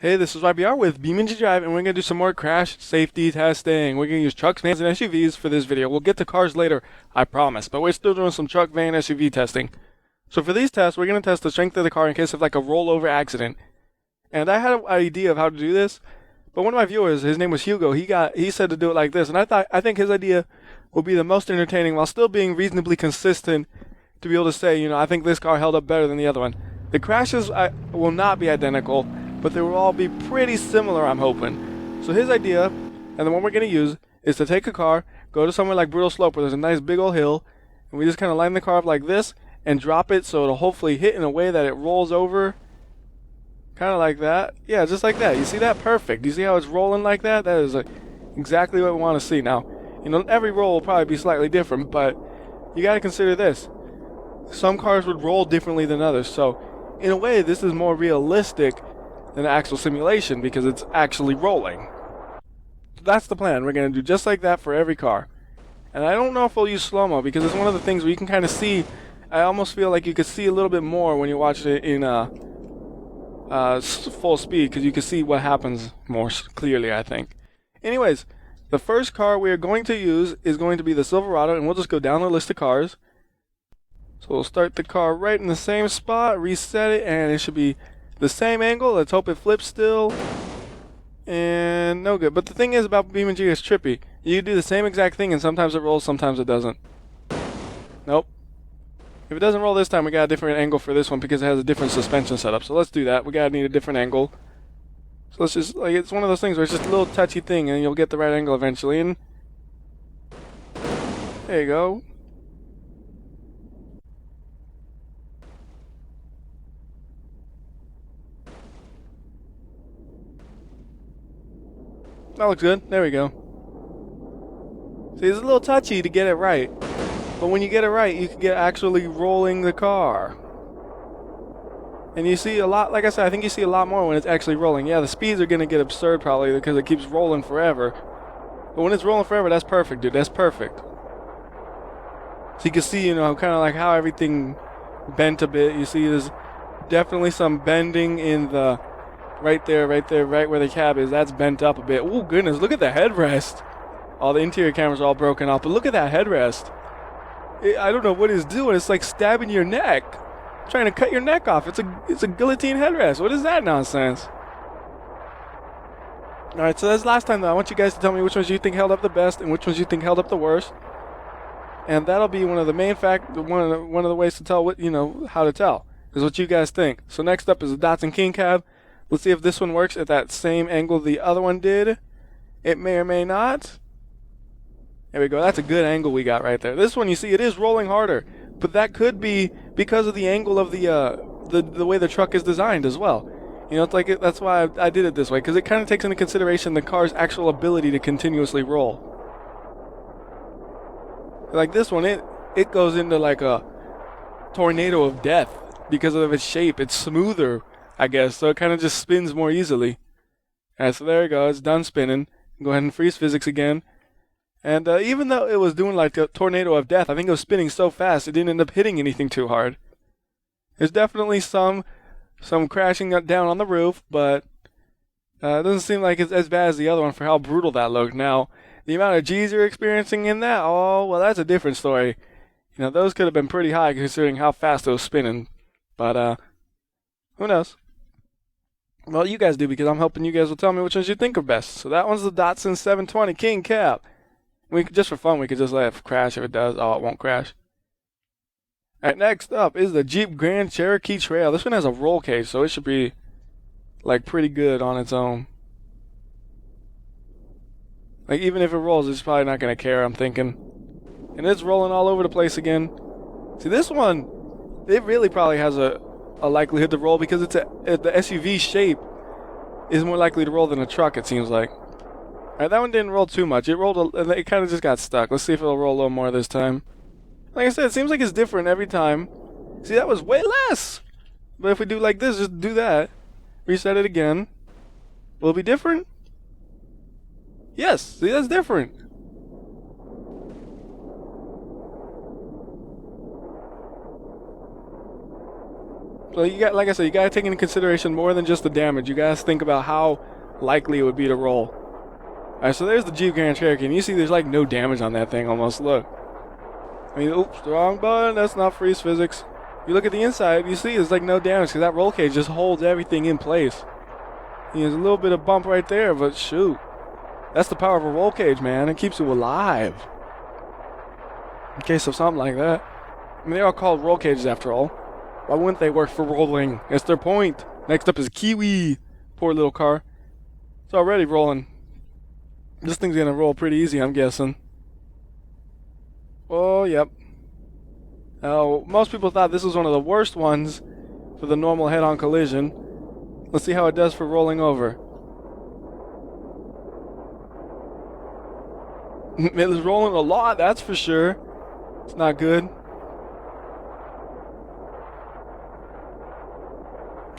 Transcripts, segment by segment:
Hey, this is WhyBeAre with BeamNG.drive, and we're going to do some more crash safety testing. We're going to use trucks, vans, and SUVs for this video. We'll get to cars later, I promise, but we're still doing some truck, van, SUV testing. So for these tests, we're going to test the strength of the car in case of like a rollover accident. And I had an idea of how to do this, but one of my viewers, his name was Hugo, he said to do it like this, and I think his idea will be the most entertaining while still being reasonably consistent to be able to say, I think this car held up better than the other one. The crashes will not be identical, but they will all be pretty similar, I'm hoping. So his idea, and the one we're going to use, is to take a car, go to somewhere like Brutal Slope where there's a nice big old hill, and we just kind of line the car up like this, and drop it so it'll hopefully hit in a way that it rolls over. Kind of like that. Yeah, just like that. You see that? Perfect. You see how it's rolling like that? That is exactly what we want to see. Now, every roll will probably be slightly different, but you got to consider this. Some cars would roll differently than others, so in a way, this is more realistic than actual simulation because it's actually rolling. So that's the plan. We're going to do just like that for every car. And I don't know if we'll use slow-mo because it's one of the things where you can kind of see. I almost feel like you could see a little bit more when you watch it in full speed because you can see what happens more clearly, I think. Anyways, the first car we are going to use is going to be the Silverado, and we'll just go down the list of cars. So we'll start the car right in the same spot, reset it, and it should be the same angle. Let's hope it flips still. And no good. But the thing is about BeamNG is trippy. You do the same exact thing and sometimes it rolls, sometimes it doesn't. Nope. If it doesn't roll this time, we got a different angle for this one because it has a different suspension setup. So let's do that. We gotta need a different angle. So let's just, it's one of those things where it's just a little touchy thing and you'll get the right angle eventually. And there you go. That looks good. There we go. See, it's a little touchy to get it right. But when you get it right, you can get actually rolling the car. And you see a lot, like I said, I think you see a lot more when it's actually rolling. Yeah, the speeds are going to get absurd probably because it keeps rolling forever. But when it's rolling forever, that's perfect, dude. That's perfect. So you can see, kind of like how everything bent a bit. You see there's definitely some bending in the... Right there, right where the cab is. That's bent up a bit. Oh, goodness, look at the headrest. All the interior cameras are all broken off, but look at that headrest. I don't know what it's doing. It's like stabbing your neck. Trying to cut your neck off. It's a guillotine headrest. What is that nonsense? Alright, so that's last time, though. I want you guys to tell me which ones you think held up the best and which ones you think held up the worst. And that'll be one of the main one of the ways to tell what, how to tell. Is what you guys think. So next up is the Datsun King Cab. Let's see if this one works at that same angle the other one did. It may or may not. There we go. That's a good angle we got right there. This one, you see, it is rolling harder. But that could be because of the angle of the way the truck is designed as well. It's like that's why I did it this way. Because it kind of takes into consideration the car's actual ability to continuously roll. Like this one, it goes into like a tornado of death because of its shape. It's smoother, I guess, so it kind of just spins more easily. Alright, so there we go, it's done spinning. Go ahead and freeze physics again. And even though it was doing like a tornado of death, I think it was spinning so fast it didn't end up hitting anything too hard. There's definitely some crashing down on the roof, but it doesn't seem like it's as bad as the other one for how brutal that looked. Now, the amount of G's you're experiencing in that, oh, well, that's a different story. Those could have been pretty high considering how fast it was spinning. But, who knows? Well, you guys do because I'm hoping you guys will tell me which ones you think are best. So that one's the Datsun 720 King Cab. Just for fun, we could just let it crash if it does. Oh, it won't crash. Alright, next up is the Jeep Grand Cherokee Trail. This one has a roll cage, so it should be like pretty good on its own. Like even if it rolls, it's probably not going to care, I'm thinking. And it's rolling all over the place again. See, this one, it really probably has a likelihood to roll because the SUV shape is more likely to roll than a truck, it seems like. Alright, that one didn't roll too much. It kind of just got stuck. Let's see if it'll roll a little more this time. Like I said, it seems like it's different every time. See, that was way less. But if we do like this, just do that. Reset it again. Will it be different? Yes, see, that's different. So you got, like I said, you gotta take into consideration more than just the damage. You gotta think about how likely it would be to roll. Alright, so there's the Jeep Grand Cherokee, and you see there's like no damage on that thing almost. Look. I mean, oops, the wrong button. That's not freeze physics. You look at the inside, you see there's like no damage because that roll cage just holds everything in place. There's a little bit of bump right there, but shoot. That's the power of a roll cage, man. It keeps you alive. In case of something like that. I mean, they're all called roll cages after all. Why wouldn't they work for rolling? That's their point. Next up is Kiwi. Poor little car. It's already rolling. This thing's gonna roll pretty easy, I'm guessing. Oh, yep. Now, most people thought this was one of the worst ones for the normal head-on collision. Let's see how it does for rolling over. It is rolling a lot, that's for sure. It's not good.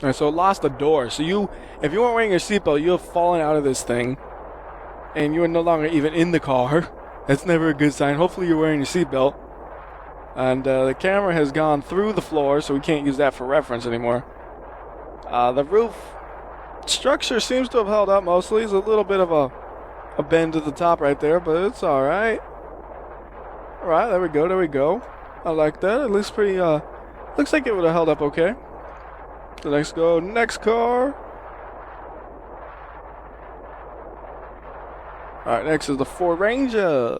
Alright, so it lost a door. So if you weren't wearing your seatbelt, you have fallen out of this thing. And you are no longer even in the car. That's never a good sign. Hopefully you're wearing your seatbelt. And the camera has gone through the floor, so we can't use that for reference anymore. The roof structure seems to have held up mostly. There's a little bit of a bend at the top right there, but it's alright. Alright, there we go, there we go. I like that. It looks pretty, looks like it would have held up okay. So let's go next car. Alright, next is the Ford Ranger.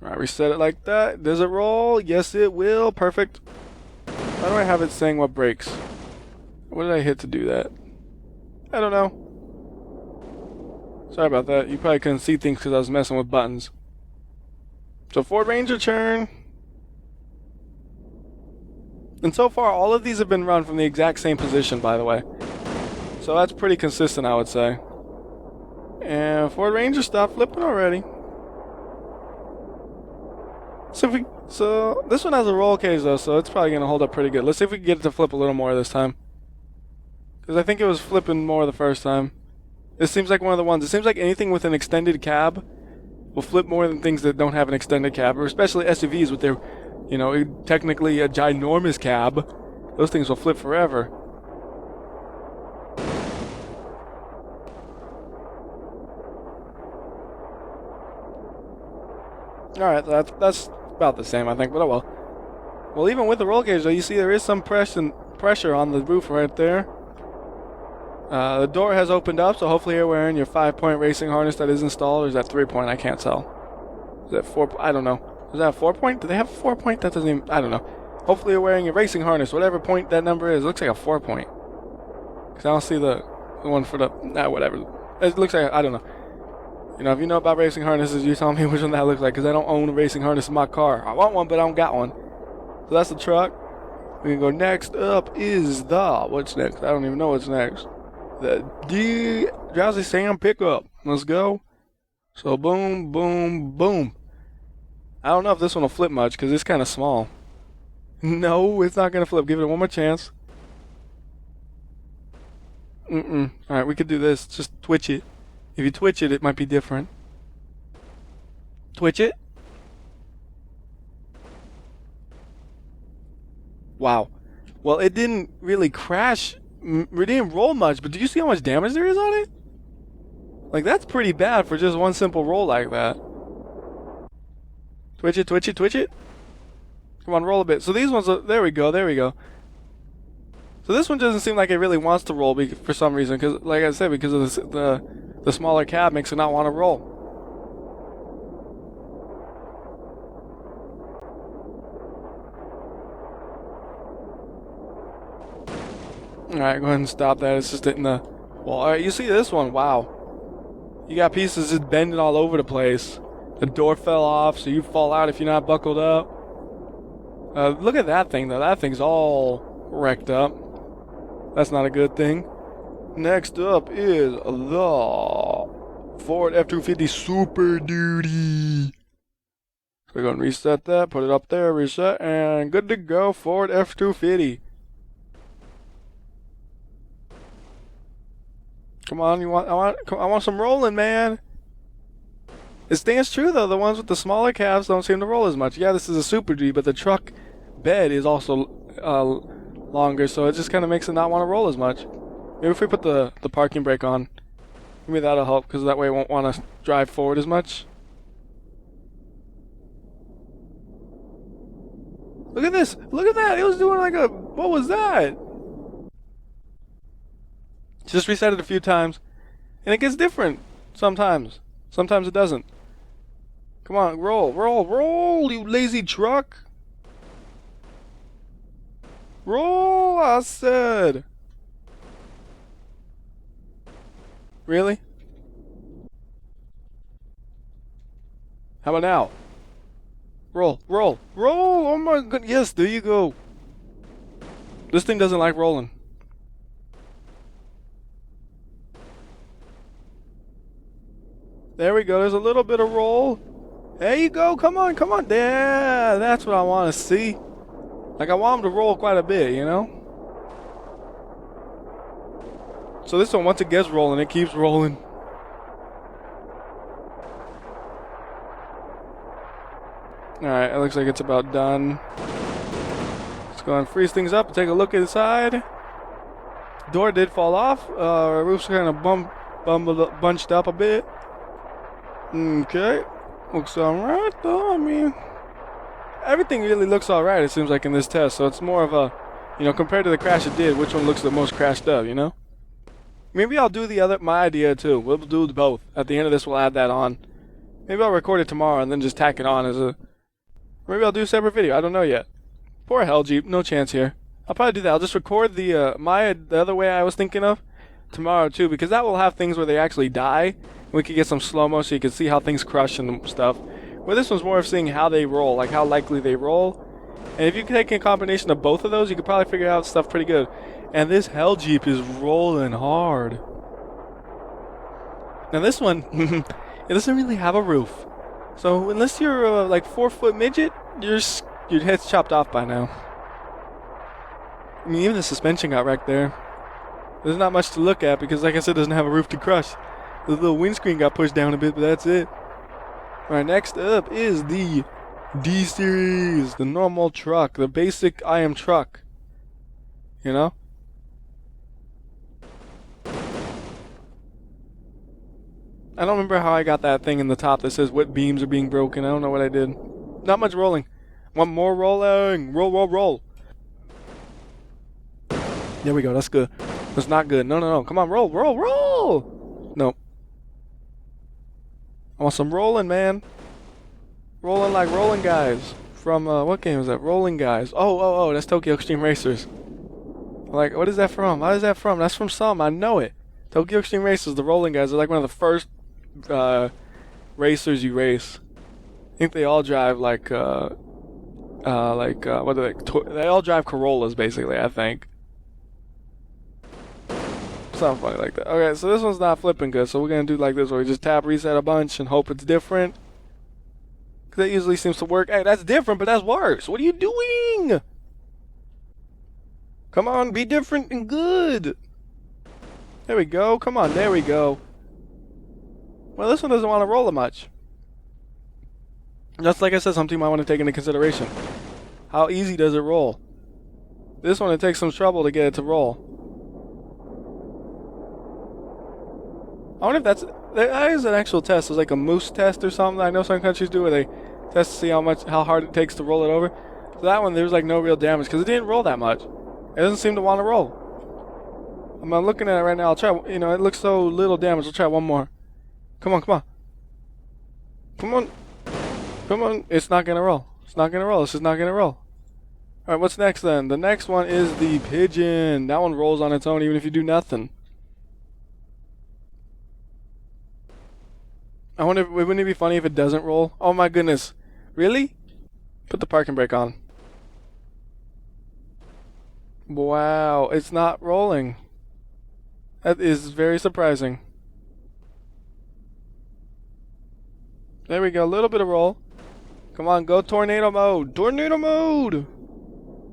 Alright, reset it like that. Does it roll? Yes, it will. Perfect. Why do I have it saying what brakes? What did I hit to do that? I don't know. Sorry about that. You probably couldn't see things because I was messing with buttons. So Ford Ranger turn. And so far, all of these have been run from the exact same position, by the way. So that's pretty consistent, I would say. And Ford Ranger stopped flipping already. So this one has a roll cage though, so it's probably gonna hold up pretty good. Let's see if we can get it to flip a little more this time. Because I think it was flipping more the first time. This seems like one of the ones. It seems like anything with an extended cab will flip more than things that don't have an extended cab, or especially SUVs with their, you know, technically a ginormous cab. Those things will flip forever. Alright, that's about the same, I think, but oh well. Well, even with the roll cage, though, you see there is some pressure on the roof right there. The door has opened up, so hopefully you're wearing your 5-point racing harness that is installed, or is that 3-point? I can't tell. Is that 4? I don't know. Is that a 4-point? Do they have a 4-point? That doesn't even... I don't know. Hopefully you're wearing your racing harness, whatever point that number is. It looks like a 4-point. Because I don't see the one for the... Nah, whatever. It looks like... I don't know. You know, if you know about racing harnesses, you tell me which one that looks like, because I don't own a racing harness in my car. I want one, but I don't got one. So that's the truck. We can go next up is the... What's next? I don't even know what's next. The Drowsy Sam pickup. Let's go. So boom, boom, boom. I don't know if this one will flip much, because it's kind of small. No, it's not going to flip. Give it one more chance. Alright, we could do this. Just twitch it. If you twitch it, it might be different. Twitch it. Wow. Well, it didn't really crash. It didn't roll much, but did you see how much damage there is on it? Like, that's pretty bad for just one simple roll like that. Twitch it, twitch it, twitch it. Come on, roll a bit. So these ones are... There we go, there we go. So this one doesn't seem like it really wants to roll for some reason, because, like I said, because of the smaller cab makes it not want to roll. Alright, go ahead and stop that. It's just hitting the wall. Alright, you see this one. Wow. You got pieces just bending all over the place. The door fell off, so you fall out if you're not buckled up. Look at that thing, though. That thing's all wrecked up. That's not a good thing. Next up is the Ford F-250 Super Duty. So we're going to reset that, put it up there, reset, and good to go. Ford F-250. Come on, I want some rolling, man. It stands true though. The ones with the smaller cabs don't seem to roll as much. Yeah, this is a Super Duty, but the truck bed is also longer, so it just kind of makes it not want to roll as much. Maybe if we put the parking brake on, maybe that'll help, because that way it won't want to drive forward as much. Look at this! Look at that! It was doing like a... What was that? Just reset it a few times, and it gets different sometimes. Sometimes it doesn't. Come on, roll, roll, roll, you lazy truck! Roll, I said! Really? How about now? Roll, roll, roll! Oh my god, yes, there you go. This thing doesn't like rolling. There we go, there's a little bit of roll. There you go, come on, come on. There, that's what I want to see. Like, I want him to roll quite a bit, you know? So this one, once it gets rolling, it keeps rolling. Alright, it looks like it's about done. Let's go and freeze things up and take a look inside. Door did fall off. Roof's kind of bunched up a bit. Okay. Looks alright though. I mean, everything really looks alright, it seems like, in this test. So it's more of a, you know, compared to the crash it did, which one looks the most crashed up, you know? Maybe I'll do my idea too. We'll do both. At the end of this, we'll add that on. Maybe I'll record it tomorrow and then just tack it on as a... Maybe I'll do a separate video. I don't know yet. Poor Hell Jeep. No chance here. I'll probably do that. I'll just record the other way I was thinking of tomorrow too, because that will have things where they actually die. We could get some slow-mo so you can see how things crush and stuff. Where this one's more of seeing how they roll, like how likely they roll. And if you take a combination of both of those, you could probably figure out stuff pretty good. And this Hell Jeep is rolling hard. Now this one, it doesn't really have a roof. So unless you're like 4-foot midget, your head's chopped off by now. I mean, even the suspension got wrecked there. There's not much to look at because, like I said, it doesn't have a roof to crush. The little windscreen got pushed down a bit, but that's it. Alright, next up is the D-Series, the normal truck, the basic I am truck. You know? I don't remember how I got that thing in the top that says what beams are being broken. I don't know what I did. Not much rolling. Want more rolling. Roll, roll, roll. There we go. That's good. That's not good. No, no, no. Come on. Roll, roll, roll. Nope. I want some rolling, man. Rolling like Rolling Guys. From, what game is that? Rolling Guys. Oh, that's Tokyo Extreme Racers. Like, what is that from? What is that from? That's from some. I know it. Tokyo Extreme Racers, the Rolling Guys, are like one of the first racers you race. I think they all drive like what are they all drive Corollas, basically, I think. Something funny like that. Okay, so this one's not flipping good, so we're gonna do like this, where we just tap reset a bunch and hope it's different. Cause that usually seems to work. Hey, that's different, but that's worse. What are you doing? Come on, be different and good. There we go. Come on, there we go. Well, this one doesn't want to roll it much. Just like I said, something you might want to take into consideration. How easy does it roll? This one, it takes some trouble to get it to roll. I wonder if that is an actual test. It's like a moose test or something I know some countries do, where they test to see how hard it takes to roll it over. So that one, there was like no real damage because it didn't roll that much. It doesn't seem to want to roll. I'm looking at it right now. I'll try, you know, it looks so little damage. I'll try one more. Come on, come on. Come on. Come on. It's not going to roll. It's not going to roll. This is not going to roll. Alright, what's next then? The next one is the Pigeon. That one rolls on its own even if you do nothing. I wonder, wouldn't it be funny if it doesn't roll? Oh my goodness. Really? Put the parking brake on. Wow, it's not rolling. That is very surprising. There we go, a little bit of roll. Come on, go tornado mode. Tornado mode!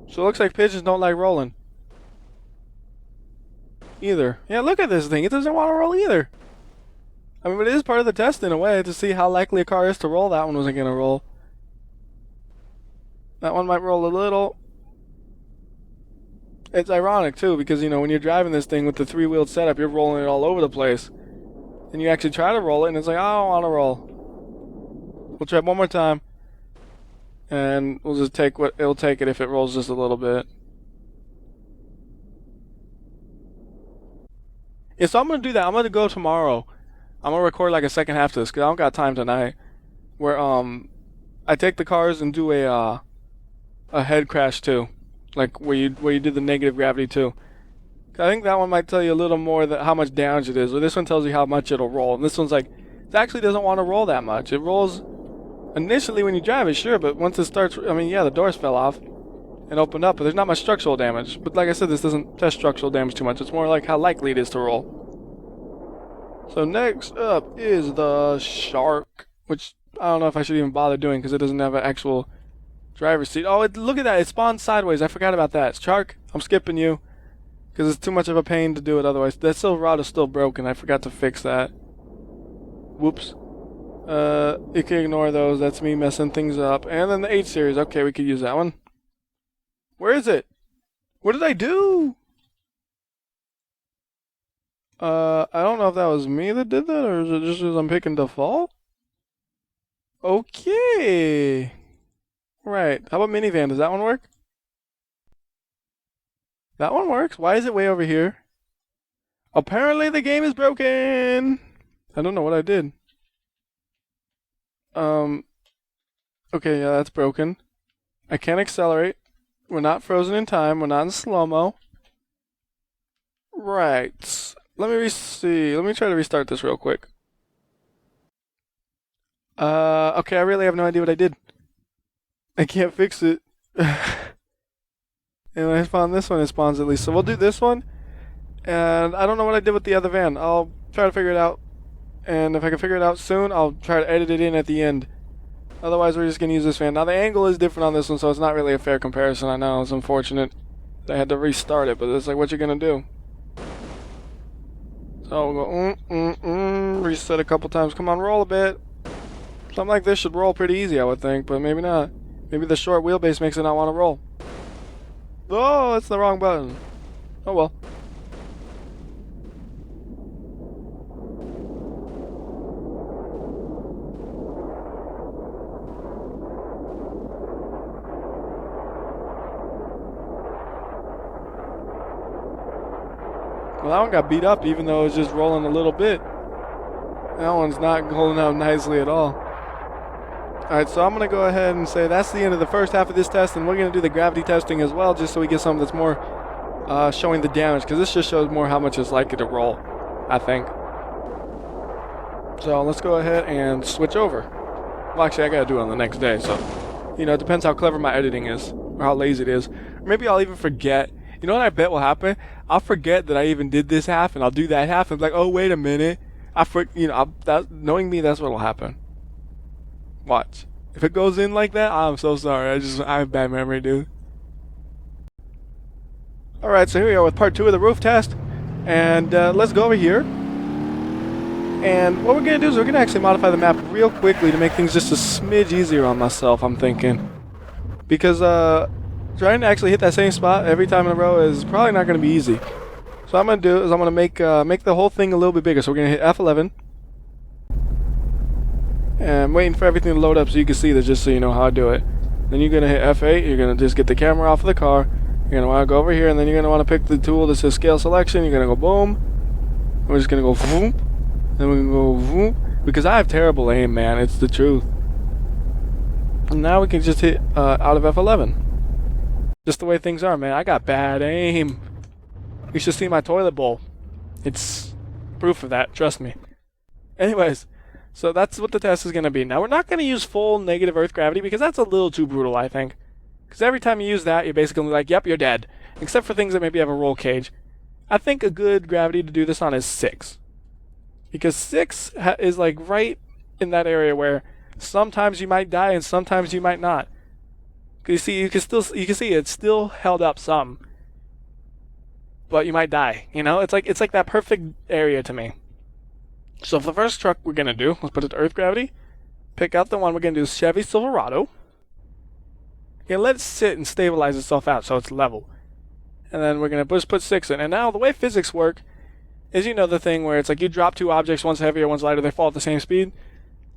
So it looks like pigeons don't like rolling. Either. Yeah, look at this thing. It doesn't want to roll either. I mean, but it is part of the test in a way to see how likely a car is to roll. That one wasn't going to roll. That one might roll a little. It's ironic too because when you're driving this thing with the three-wheeled setup, you're rolling it all over the place. And you actually try to roll it, and it's like, I don't want to roll. We'll try one more time, and we'll just take what it'll take it if it rolls just a little bit. Yeah, so I'm gonna do that. I'm gonna go tomorrow. I'm gonna record like a second half to this because I don't got time tonight. Where I take the cars and do a head crash too, like where you did the negative gravity too. I think that one might tell you a little more that how much damage it is. Or this one tells you how much it'll roll. And this one's like, it actually doesn't want to roll that much. It rolls initially when you drive it, sure, but once it starts, I mean, yeah, the doors fell off and opened up, but there's not much structural damage. But like I said, this doesn't test structural damage too much. It's more like how likely it is to roll. So next up is the Shark, which I don't know if I should even bother doing because it doesn't have an actual driver's seat. Oh, look at that. It spawned sideways. I forgot about that. Shark, I'm skipping you. Because it's too much of a pain to do it otherwise. That Silverado is still broken. I forgot to fix that. Whoops. You can ignore those. That's me messing things up. And then the 8 Series. Okay, we could use that one. Where is it? What did I do? I don't know if that was me that did that, or is it just because I'm picking default? Okay. Right. How about minivan? Does that one work? That one works. Why is it way over here? Apparently the game is broken. I don't know what I did. Okay, yeah, that's broken. I can't accelerate. We're not frozen in time. We're not in slow-mo. Right. Let me see. Let me try to restart this real quick. Okay, I really have no idea what I did. I can't fix it. And when I spawn this one, it spawns at least. So we'll do this one. And I don't know what I did with the other van. I'll try to figure it out. And if I can figure it out soon, I'll try to edit it in at the end. Otherwise, we're just going to use this van. Now, the angle is different on this one, so it's not really a fair comparison. I know, it's unfortunate that I had to restart it, but it's like, what you going to do? So we'll go, reset a couple times. Come on, roll a bit. Something like this should roll pretty easy, I would think, but maybe not. Maybe the short wheelbase makes it not want to roll. Oh, that's the wrong button. Oh well. Well, that one got beat up even though it was just rolling a little bit. That one's not holding out nicely at all. Alright, so I'm going to go ahead and say that's the end of the first half of this test, and we're going to do the gravity testing as well, just so we get something that's more showing the damage, because this just shows more how much it's likely to roll, I think. So let's go ahead and switch over. Well, actually, I got to do it on the next day, so, it depends how clever my editing is, or how lazy it is. Or maybe I'll even forget. You know what I bet will happen? I'll forget that I even did this half, and I'll do that half, and be like, oh, wait a minute. Knowing me, that's what will happen. Watch. If it goes in like that, I'm so sorry. I have bad memory, dude. Alright, so here we are with part 2 of the roof test. And let's go over here. And what we're going to do is we're going to actually modify the map real quickly to make things just a smidge easier on myself, I'm thinking. Because trying to actually hit that same spot every time in a row is probably not going to be easy. So what I'm going to do is I'm going to make the whole thing a little bit bigger. So we're going to hit F11. And I'm waiting for everything to load up so you can see this, just so you know how I do it. Then you're going to hit F8. You're going to just get the camera off of the car. You're going to want to go over here, and then you're going to want to pick the tool that says scale selection. You're going to go boom. We're just going to go boom. Then we can go boom. Because I have terrible aim, man. It's the truth. And now we can just hit out of F11. Just the way things are, man. I got bad aim. You should see my toilet bowl. It's proof of that. Trust me. Anyways. So that's what the test is going to be. Now, we're not going to use full negative Earth gravity because that's a little too brutal, I think. Because every time you use that, you're basically like, yep, you're dead. Except for things that maybe have a roll cage. I think a good gravity to do this on is 6. Because 6 is like right in that area where sometimes you might die and sometimes you might not. You see, you can see it's still held up some. But you might die, It's like that perfect area to me. So for the first truck we're going to do, let's put it to Earth gravity. Pick out the one we're going to do, Chevy Silverado. Okay, let it sit and stabilize itself out so it's level. and then we're going to just put 6 in. And now the way physics work is, you know, the thing where it's like you drop 2 objects, one's heavier, one's lighter, they fall at the same speed.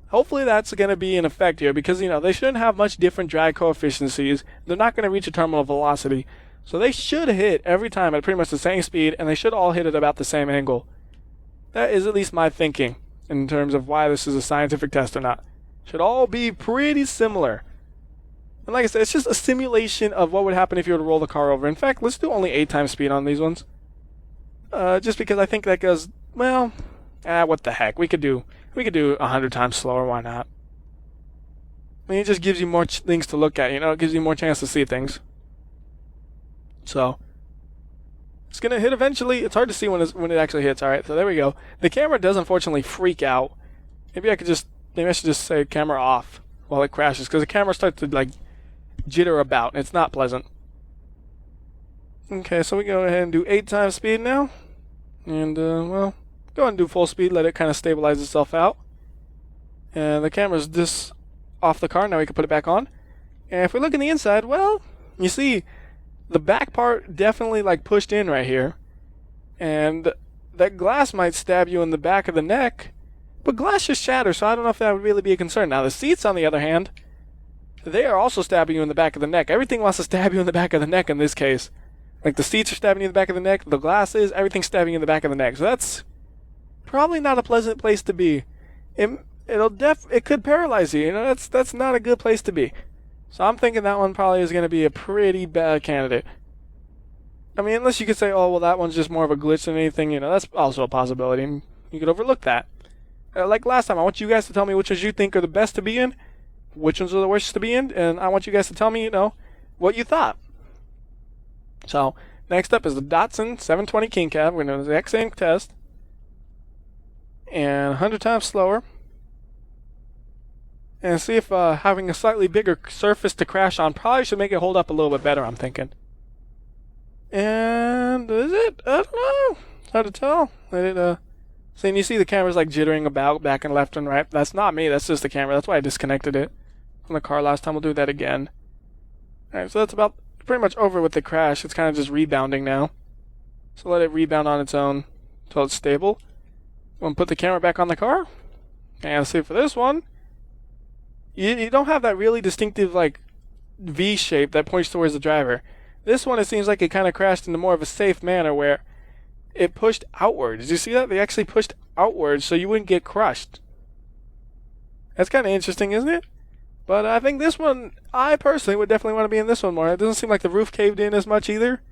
Hopefully that's going to be in effect here because, you know, they shouldn't have much different drag coefficiencies. They're not going to reach a terminal velocity. So they should hit every time at pretty much the same speed, and they should all hit at about the same angle. That is at least my thinking in terms of why this is a scientific test or not. Should all be pretty similar. And like I said, it's just a simulation of what would happen if you were to roll the car over. In fact, let's do only 8 times speed on these ones. Just because I think that goes, well, what the heck. We could do 100 times slower, why not? I mean, it just gives you more things to look at, you know? It gives you more chance to see things. So, it's going to hit eventually. It's hard to see when it actually hits. Alright, so there we go. The camera does unfortunately freak out. Maybe I should just say camera off while it crashes, because the camera starts to, like, jitter about. It's not pleasant. Okay, so we go ahead and do 8 times speed now. And, well, go ahead and do full speed, let it kind of stabilize itself out. And the camera's this off the car, now we can put it back on. And if we look in the inside, well, you see the back part definitely like pushed in right here. And that glass might stab you in the back of the neck, but glass just shatters, so I don't know if that would really be a concern. Now the seats, on the other hand, they are also stabbing you in the back of the neck. Everything wants to stab you in the back of the neck in this case. Like the seats are stabbing you in the back of the neck, the glass is, everything's stabbing you in the back of the neck. So that's probably not a pleasant place to be. It could paralyze you. You know, that's not a good place to be. So I'm thinking that one probably is going to be a pretty bad candidate. I mean, unless you could say, oh, well, that one's just more of a glitch than anything. You know, that's also a possibility. You could overlook that. Like last time, I want you guys to tell me which ones you think are the best to be in, which ones are the worst to be in, and I want you guys to tell me, you know, what you thought. So, next up is the Datsun 720 King Cab. We're going to do the exact same test. And 100 times slower. And see if having a slightly bigger surface to crash on probably should make it hold up a little bit better, I'm thinking. And is it? I don't know. It's hard to tell. So you see the camera's like jittering about back and left and right. That's not me. That's just the camera. That's why I disconnected it from the car last time. We'll do that again. Alright, so that's about pretty much over with the crash. It's kind of just rebounding now. So let it rebound on its own until it's stable. We'll put the camera back on the car. And see for this one, you don't have that really distinctive like V shape that points towards the driver. This one, it seems like it kind of crashed into more of a safe manner where it pushed outwards. Did you see that? They actually pushed outwards so you wouldn't get crushed. That's kind of interesting, isn't it? But I think this one, I personally would definitely want to be in this one more. It doesn't seem like the roof caved in as much either.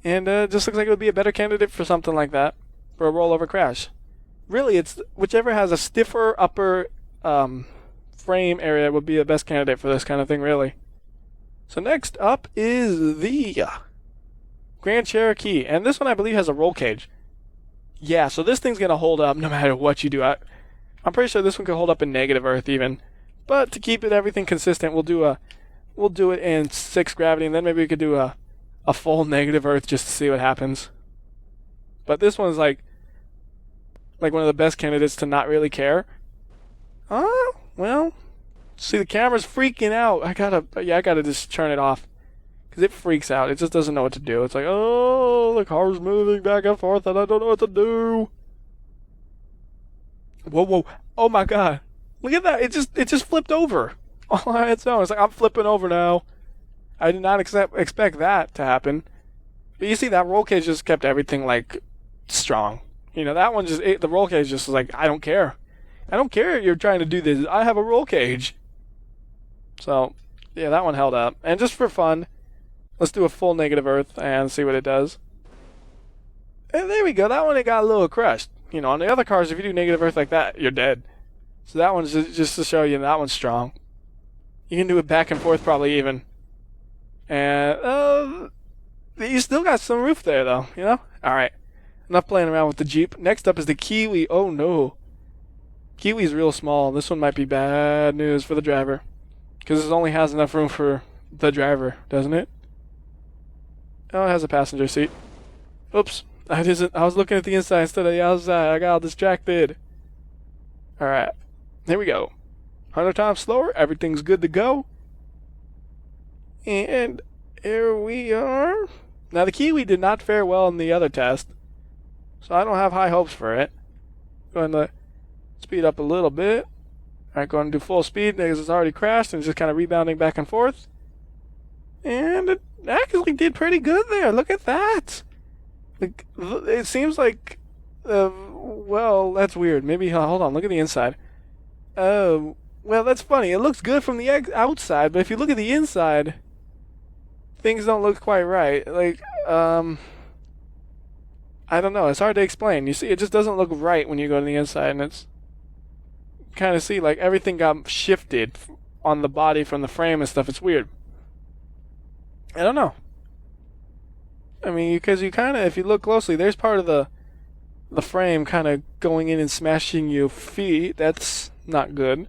And it just looks like it would be a better candidate for something like that, for a rollover crash. Really, it's whichever has a stiffer upper frame area would be the best candidate for this kind of thing, really. So next up is the Grand Cherokee. And this one, I believe, has a roll cage. Yeah, so this thing's going to hold up no matter what you do. I'm pretty sure this one could hold up in negative Earth even. But to keep everything consistent, we'll do it in 6 gravity, and then maybe we could do a full negative Earth just to see what happens. But this one's like one of the best candidates to not really care. Well, see the camera's freaking out. I gotta just turn it off. Because it freaks out. It just doesn't know what to do. It's like, oh, the car's moving back and forth and I don't know what to do. Whoa. Oh my god. Look at that. It just flipped over all on its own. It's like, I'm flipping over now. I did not expect that to happen. But you see, that roll cage just kept everything, like, strong. You know, that one the roll cage just was like, I don't care. I don't care if you're trying to do this. I have a roll cage. So, yeah, that one held up. And just for fun, let's do a full negative Earth and see what it does. And there we go. That one, it got a little crushed. You know, on the other cars, if you do negative Earth like that, you're dead. So that one's just to show you that one's strong. You can do it back and forth probably even. And, you still got some roof there though, you know? Alright. Enough playing around with the Jeep. Next up is the Kiwi. Oh no. Kiwi's real small. This one might be bad news for the driver. Because it only has enough room for the driver, doesn't it? Oh, it has a passenger seat. Oops. I was looking at the inside instead of the outside. I got all distracted. Alright. Here we go. 100 times slower. Everything's good to go. And here we are. Now, the Kiwi did not fare well in the other test, so I don't have high hopes for it. Going to speed up a little bit. Alright, going to do full speed because it's already crashed and just kind of rebounding back and forth. And it actually did pretty good there. Look at that. It seems like, well, that's weird. Maybe, hold on, look at the inside. Oh, well, that's funny. It looks good from the outside, but if you look at the inside, things don't look quite right. Like, I don't know. It's hard to explain. You see, it just doesn't look right when you go to the inside, and it's kind of see like everything got shifted on the body from the frame and stuff. It's weird. I don't know. I mean, because you kind of, if you look closely, there's part of the frame kind of going in and smashing your feet. That's not good.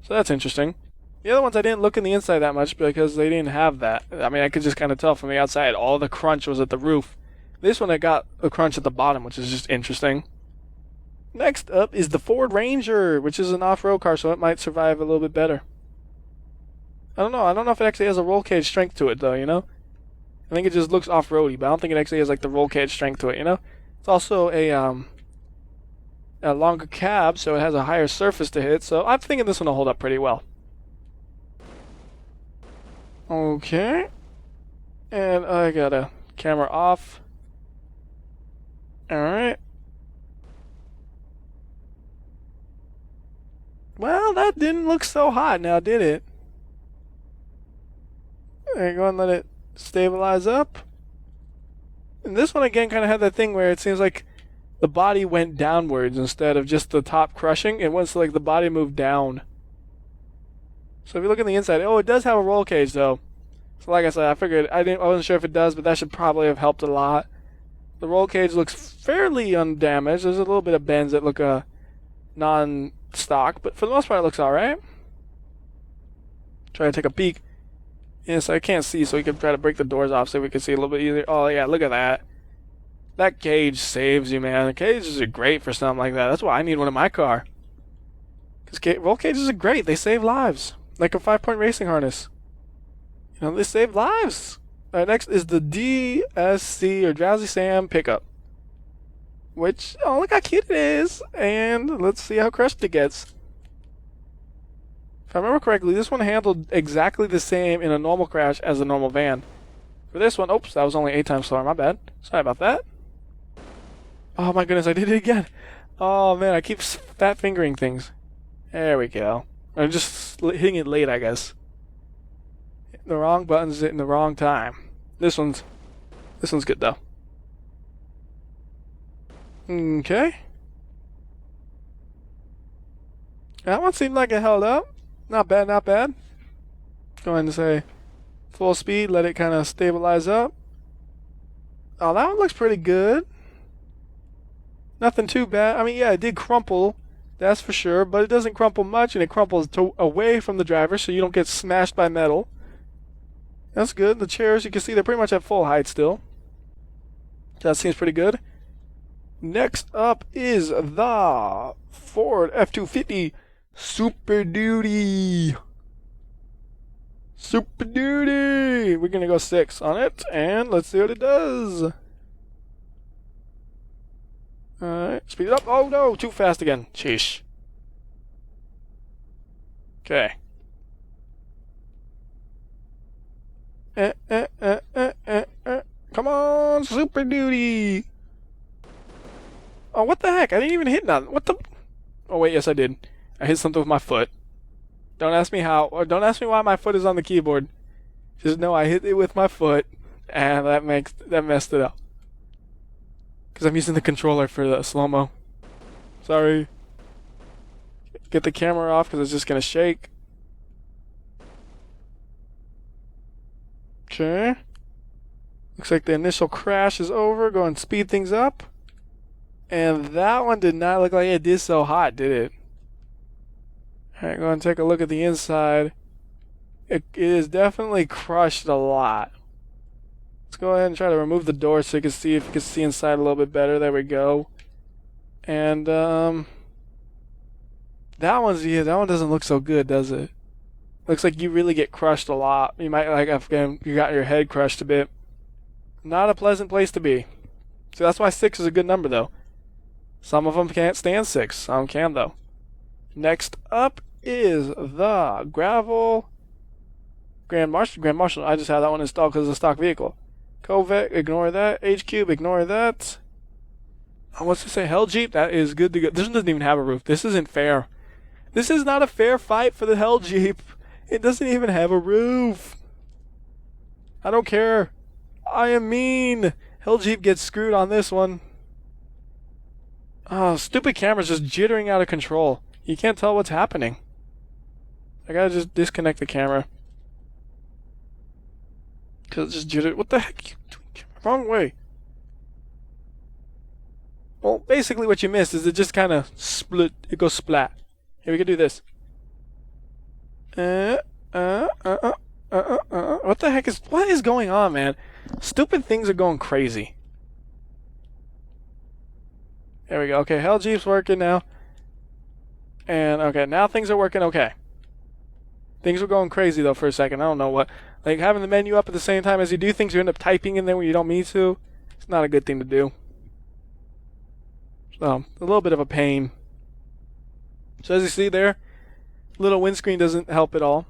So that's interesting. The other ones I didn't look in the inside that much because they didn't have that. I mean, I could just kind of tell from the outside. All the crunch was at the roof. This one I got a crunch at the bottom, which is just interesting. Next up is the Ford Ranger, which is an off-road car, so it might survive a little bit better. I don't know. I don't know if it actually has a roll cage strength to it, though, you know? I think it just looks off-roady, but I don't think it actually has, like, the roll cage strength to it, you know? It's also a longer cab, so it has a higher surface to hit, so I'm thinking this one will hold up pretty well. Okay. And I got a camera off. Alright. Well, that didn't look so hot now, did it? Alright, go and let it stabilize up. And this one again kind of had that thing where it seems like the body went downwards instead of just the top crushing. It was like the body moved down. So if you look on the inside, oh, it does have a roll cage though. So like I said, I figured I wasn't sure if it does, but that should probably have helped a lot. The roll cage looks fairly undamaged. There's a little bit of bends that look non-stock, but for the most part it looks alright. Try to take a peek. Yes, I can't see, so we can try to break the doors off so we can see a little bit easier. Oh yeah, look at that. That cage saves you, man. The cages are great for something like that. That's why I need one in my car. Because roll cages are great. They save lives. Like a 5-point racing harness. You know, they save lives. Alright, next is the DSC, or Drowsy Sam pickup. Which, oh, look how cute it is. And let's see how crushed it gets. If I remember correctly, this one handled exactly the same in a normal crash as a normal van. For this one, oops, that was only 8 times slower, my bad. Sorry about that. Oh my goodness, I did it again. Oh man, I keep fat fingering things. There we go. I'm just hitting it late, I guess. Hitting the wrong buttons in the wrong time. This one's good though. Okay. That one seemed like it held up. Not bad, not bad. Go ahead and say full speed, let it kind of stabilize up. Oh, that one looks pretty good. Nothing too bad. I mean, yeah, it did crumple, that's for sure, but it doesn't crumple much, and it crumples away from the driver so you don't get smashed by metal. That's good. The chairs, you can see they're pretty much at full height still. That seems pretty good. Next up is the Ford F-250 Super Duty. Super Duty! We're gonna go 6 on it, and let's see what it does. Alright, speed it up. Oh no, too fast again. Sheesh. Okay. Come on, Super Duty! Oh, what the heck? I didn't even hit nothing. What the? Oh wait, yes I did. I hit something with my foot. Don't ask me how, or don't ask me why my foot is on the keyboard. Just know I hit it with my foot, and that messed it up. Because I'm using the controller for the slow-mo. Sorry. Get the camera off because it's just going to shake. Okay. Looks like the initial crash is over. Go and speed things up. And that one did not look like it did so hot, did it? Alright, go and take a look at the inside. It is definitely crushed a lot. Let's go ahead and try to remove the door so you can see if you can see inside a little bit better. There we go. And that one doesn't look so good, does it? Looks like you really get crushed a lot. You might like have you got your head crushed a bit. Not a pleasant place to be. So that's why 6 is a good number, though. Some of them can't stand 6. Some can, though. Next up is the Gravel Grand Marshal. I just had that one installed because it's a stock vehicle. Corvette, ignore that. H-Cube, ignore that. Oh, what's it say? Hell Jeep, that is good to go. This one doesn't even have a roof. This isn't fair. This is not a fair fight for the Hell Jeep. It doesn't even have a roof. I don't care. I am mean. Hell Jeep gets screwed on this one. Oh, stupid camera's just jittering out of control. You can't tell what's happening. I gotta just disconnect the camera. Cause it's just jittered. What the heck? Wrong way. Well, basically what you missed is it just kind of split. It goes splat. Here, we can do this. What the heck is... What is going on, man? Stupid things are going crazy. There we go. Okay, Hell Jeep's working now. And, okay, now things are working okay. Things were going crazy, though, for a second. I don't know what... Like, having the menu up at the same time as you do things, you end up typing in there when you don't mean to. It's not a good thing to do. So, a little bit of a pain. So, as you see there, little windscreen doesn't help at all.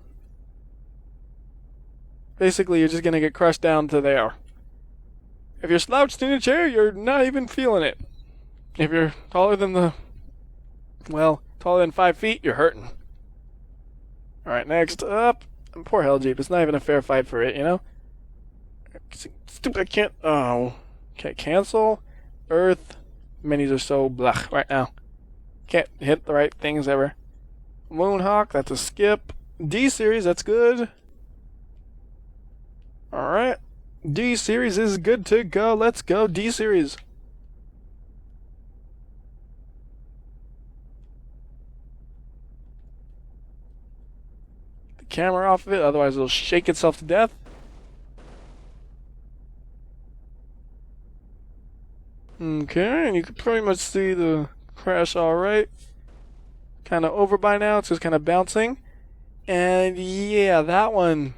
Basically, you're just going to get crushed down to there. If you're slouched in a chair, you're not even feeling it. If you're taller than taller than 5 feet, you're hurting. Alright, next up. Poor Hell Jeep. It's not even a fair fight for it, you know? Stupid, I can't... Oh. Okay, cancel. Earth. Menus are so blah right now. Can't hit the right things ever. Moonhawk, that's a skip. D-Series, that's good. Alright. D-Series is good to go. Let's go, D-Series. The camera off of it, otherwise it'll shake itself to death. Okay, and you can pretty much see the crash alright. Kind of over by now, it's just kind of bouncing. And yeah, that one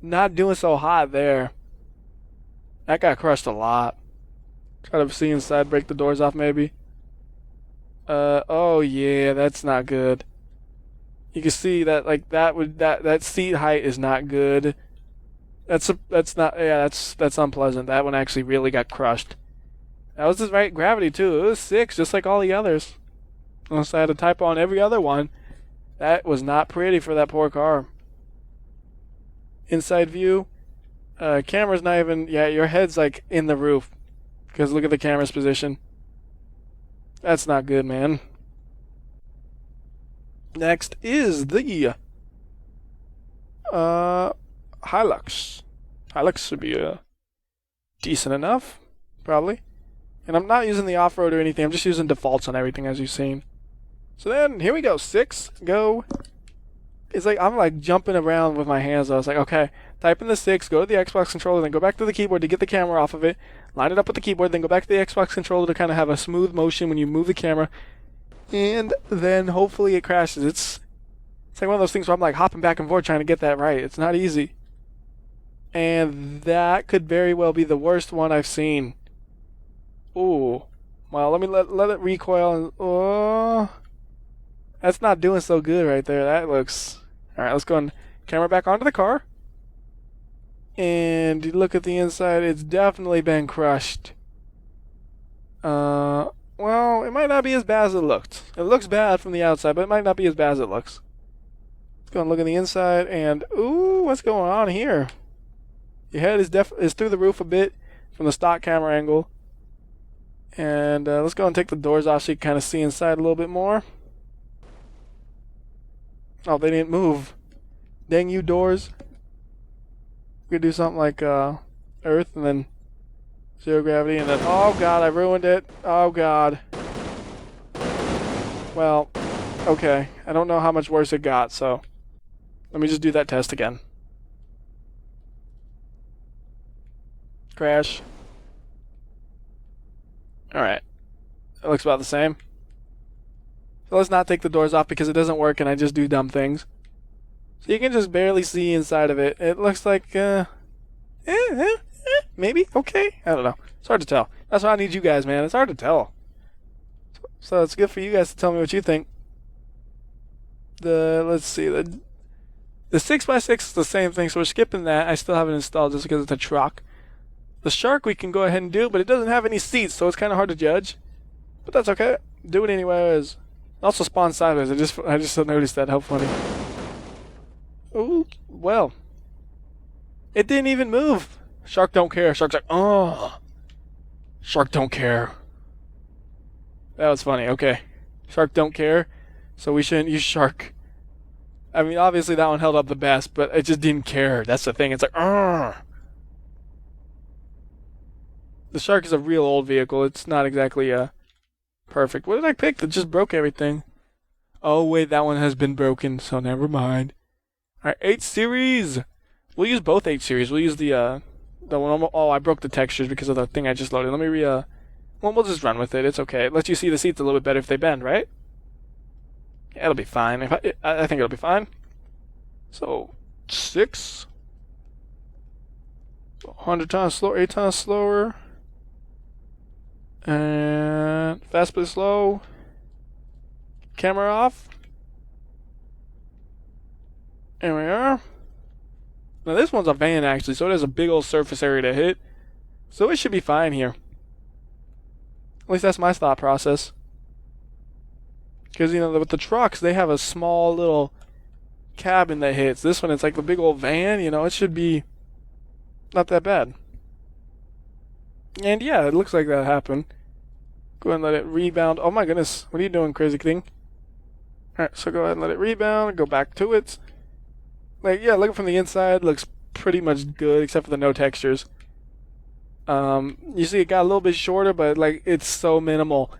not doing so hot there. That got crushed a lot. Try to see inside, break the doors off maybe. Oh yeah, that's not good. You can see that like that seat height is not good. That's unpleasant. That one actually really got crushed. That was the right gravity too. It was 6, just like all the others. Unless I had a typo on every other one. That was not pretty for that poor car. Inside view. Camera's not even... Yeah, your head's like in the roof. Because look at the camera's position. That's not good, man. Next is the... Hilux. Hilux should be decent enough. Probably. And I'm not using the off-road or anything. I'm just using defaults on everything, as you've seen. So then, here we go. 6, go. It's like, I'm like jumping around with my hands. I was like, okay, type in the 6, go to the Xbox controller, then go back to the keyboard to get the camera off of it. Line it up with the keyboard, then go back to the Xbox controller to kind of have a smooth motion when you move the camera. And then hopefully it crashes. It's like one of those things where I'm like hopping back and forth trying to get that right. It's not easy. And that could very well be the worst one I've seen. Ooh. Well, let me let it recoil and... Oh... That's not doing so good right there. That looks... Alright, let's go and camera back onto the car. And you look at the inside, it's definitely been crushed. Well, it might not be as bad as it looked. It looks bad from the outside, but it might not be as bad as it looks. Let's go and look at the inside, and... Ooh, what's going on here? Your head is through the roof a bit from the stock camera angle. And let's go and take the doors off so you can kind of see inside a little bit more. Oh, they didn't move. Dang you, doors. We could do something like Earth and then zero gravity and then... Oh, God, I ruined it. Oh, God. Well, okay. I don't know how much worse it got, so... Let me just do that test again. Crash. Alright. It looks about the same. So let's not take the doors off because it doesn't work and I just do dumb things. So you can just barely see inside of it. It looks like, Maybe? Okay? I don't know. It's hard to tell. That's why I need you guys, man. It's hard to tell. So it's good for you guys to tell me what you think. Let's see, the 6x6 is the same thing, so we're skipping that. I still haven't installed just because it's a truck. The Shark we can go ahead and do, but it doesn't have any seats, so it's kind of hard to judge. But that's okay. Do it anyways. It also spawns sideways. I just noticed that. How funny. Ooh, well. It didn't even move. Shark don't care. Shark's like, oh. Shark don't care. That was funny. Okay. Shark don't care, so we shouldn't use Shark. I mean, obviously that one held up the best, but it just didn't care. That's the thing. It's like, oh. The Shark is a real old vehicle. It's not exactly perfect. What did I pick that just broke everything? Oh, wait, that one has been broken, so never mind. Alright, 8 series. We'll use both 8 series. We'll use the one. Oh, I broke the textures because of the thing I just loaded. Let me well, we'll just run with it. It's okay. It lets you see the seats a little bit better if they bend, right? Yeah, it'll be fine. I think it'll be fine. So, 6. 100 times slower, 8 times slower. And fast but slow. Camera off. There we are. Now this one's a van actually, so it has a big old surface area to hit. So it should be fine here. At least that's my thought process. Because, you know, with the trucks, they have a small little cabin that hits. This one, it's like a big old van, you know, it should be not that bad. And yeah, it looks like that happened. Go ahead and let it rebound. Oh my goodness, what are you doing, crazy thing? Alright, so go ahead and let it rebound, go back to it. Like, yeah, looking from the inside, looks pretty much good, except for the no textures. You see it got a little bit shorter, but like, it's so minimal.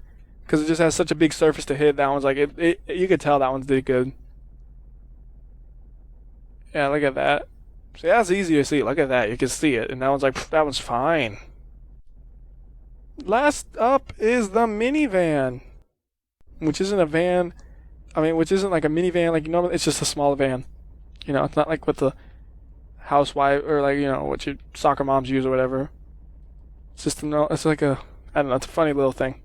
Because it just has such a big surface to hit. That one's like, you could tell that one's did good. Yeah, look at that. See, that's easy to see. Look at that, you can see it. And that one's like, that one's fine. Last up is the minivan, which isn't a van. I mean, which isn't like a minivan, like, you know, it's just a small van. You know, it's not like what the housewife or like, you know, what your soccer moms use or whatever. It's just it's like a, I don't know, it's a funny little thing.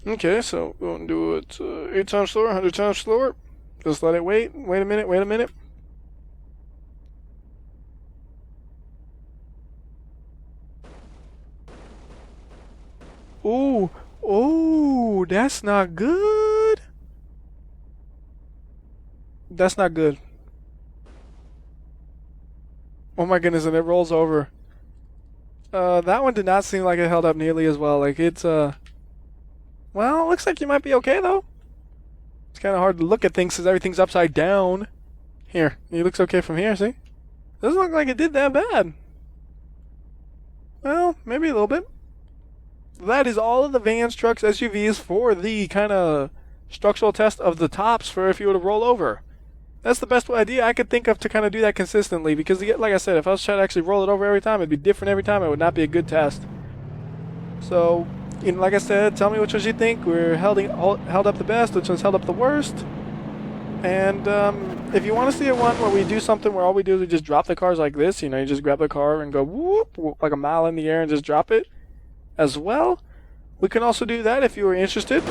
Okay, so we'll do it 8 times slower, 100 times slower. Just let it wait. Wait a minute, wait a minute. Ooh, ooh, that's not good. That's not good. Oh my goodness, and it rolls over. That one did not seem like it held up nearly as well. Like, it's, well, it looks like you might be okay, though. It's kind of hard to look at things because everything's upside down. Here, it looks okay from here, see? Doesn't look like it did that bad. Well, maybe a little bit. That is all of the vans, trucks, SUVs for the kind of structural test of the tops for if you were to roll over. That's the best idea I could think of to kind of do that consistently, because like I said, if I was trying to actually roll it over every time, it'd be different every time. It would not be a good test. So, you know, like I said, tell me which ones you think were held up the best, which ones held up the worst. And if you want to see a one where we do something where all we do is we just drop the cars like this, you know, you just grab the car and go whoop, like a mile in the air and just drop it as well, we can also do that if you were interested.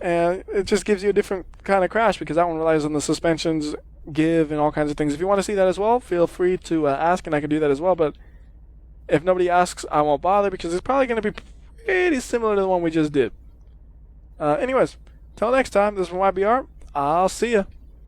And it just gives you a different kind of crash because that one relies on the suspensions, give, and all kinds of things. If you want to see that as well, feel free to ask, and I can do that as well. But if nobody asks, I won't bother because it's probably going to be pretty similar to the one we just did. Anyways, till next time, this is WhyBeAre. I'll see ya.